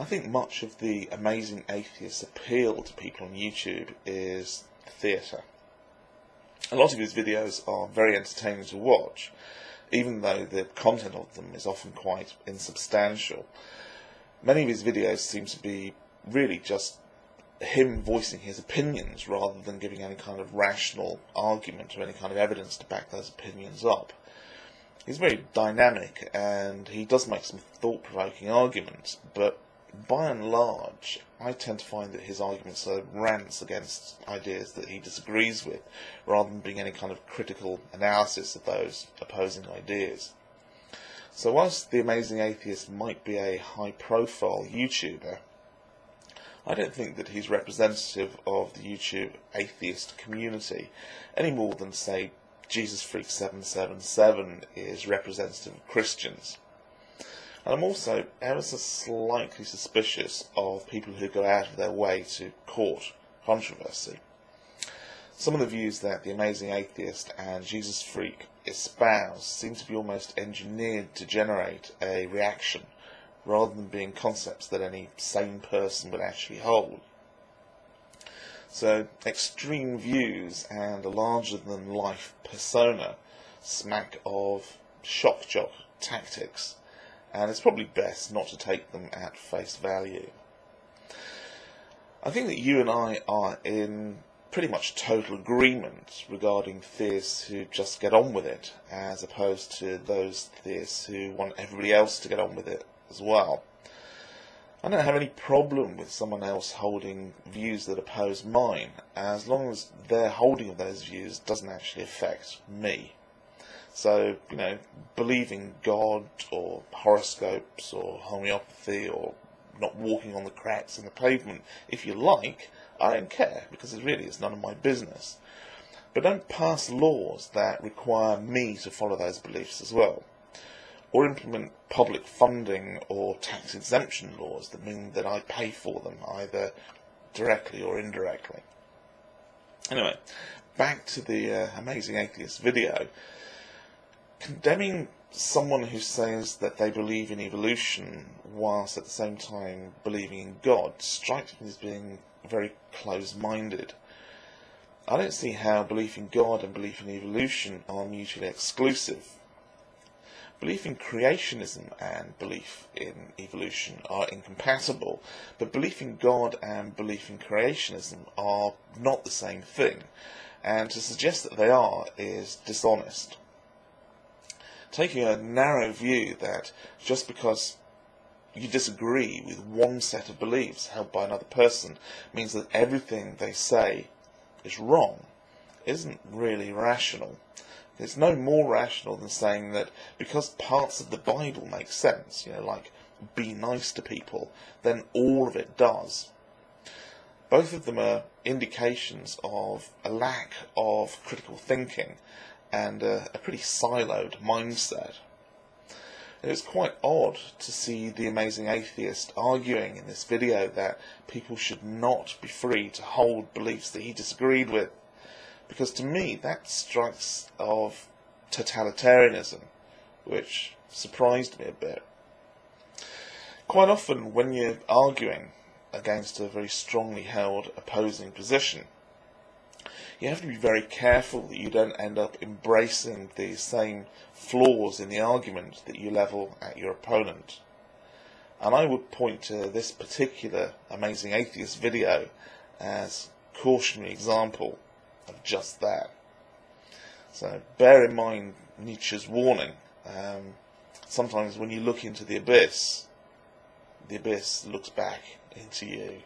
I think much of the Amazing Atheist's appeal to people on YouTube is theatre. A lot of his videos are very entertaining to watch, even though the content of them is often quite insubstantial. Many of his videos seem to be really just him voicing his opinions rather than giving any kind of rational argument or any kind of evidence to back those opinions up. He's very dynamic and he does make some thought-provoking arguments, but by and large I tend to find that his arguments are rants against ideas that he disagrees with, rather than being any kind of critical analysis of those opposing ideas. So whilst The Amazing Atheist might be a high-profile YouTuber, I don't think that he's representative of the YouTube atheist community any more than, say, Jesus Freak 777 is representative of Christians. And I'm also ever so slightly suspicious of people who go out of their way to court controversy. Some of the views that The Amazing Atheist and Jesus Freak espouse seem to be almost engineered to generate a reaction, rather than being concepts that any sane person would actually hold. So, extreme views and a larger-than-life persona smack of shock jock tactics, and it's probably best not to take them at face value. I think that you and I are in pretty much total agreement regarding theists who just get on with it, as opposed to those theists who want everybody else to get on with it as well. I don't have any problem with someone else holding views that oppose mine, as long as their holding of those views doesn't actually affect me. So, believing God, or horoscopes, or homeopathy, or not walking on the cracks in the pavement, if you like, I don't care, because it really is none of my business. But don't pass laws that require me to follow those beliefs as well, or implement public funding or tax exemption laws that mean that I pay for them, either directly or indirectly. Anyway, back to the Amazing Atheist video. Condemning someone who says that they believe in evolution whilst at the same time believing in God strikes me as being very close-minded. I don't see how belief in God and belief in evolution are mutually exclusive. Belief in creationism and belief in evolution are incompatible, but belief in God and belief in creationism are not the same thing, and to suggest that they are is dishonest. Taking a narrow view that just because you disagree with one set of beliefs held by another person means that everything they say is wrong isn't really rational. It's no more rational than saying that because parts of the Bible make sense, like be nice to people, then all of it does. Both of them are indications of a lack of critical thinking and a pretty siloed mindset. It's quite odd to see The Amazing Atheist arguing in this video that people should not be free to hold beliefs that he disagreed with, because to me that strikes of totalitarianism, which surprised me a bit. Quite often when you're arguing against a very strongly held opposing position, you have to be very careful that you don't end up embracing the same flaws in the argument that you level at your opponent. And I would point to this particular Amazing Atheist video as a cautionary example of just that. So bear in mind Nietzsche's warning. Sometimes when you look into the abyss looks back into you.